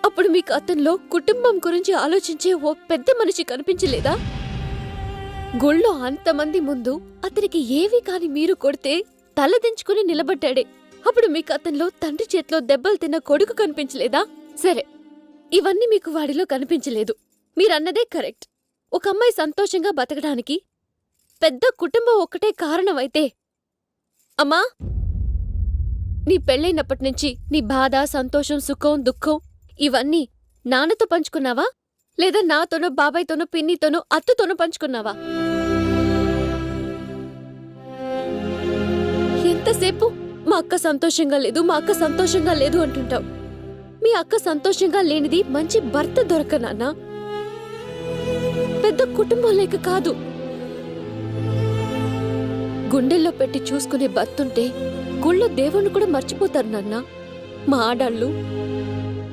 అప్పుడు మీకు అతనిలో కుటుంబం గురించి ఆలోచించే ఓ పెద్ద మనిషి కనిపించలేదా? గుళ్ళో అంతమంది ముందు అతనికి ఏవీ కాని మీరు కొడితే తలదించుకుని నిలబడ్డాడే. అప్పుడు మీకు అతనిలో తండ్రి చేతిలో దెబ్బలు తిన్న కొడుకు కనిపించలేదా? సరే, ఇవన్నీ మీకు వాడిలో కనిపించలేదు. మీరన్నదే కరెక్ట్. ఒక అమ్మాయి సంతోషంగా బతకడానికి పెద్ద కుటుంబం ఒక్కటే కారణమైతే, అమ్మా, నీ పెళ్ళైనప్పటినుంచి నీ బాధ, సంతోషం, సుఖం, దుఃఖం ఇవన్నీ నాన్నతో పంచుకున్నావా? లేదా నాతోనో, బాబాయ్తోనో, పిన్నితోనో, అత్తతోనో పంచుకున్నావా? ఎంతసేపు మా అక్క సంతోషంగా లేదు, మా అక్క సంతోషంగా లేదు అంటుంటావు. మీ అక్క సంతోషంగా లేనిది మంచి భర్త దొరకనాన్నా, పెద్ద కుటుంబం లేక కాదు. గుండెల్లో పెట్టి చూసుకునే భర్తుంటే గుళ్ళో దేవుణ్ణి కూడా మర్చిపోతారు నాన్న. మా ఆడాళ్ళు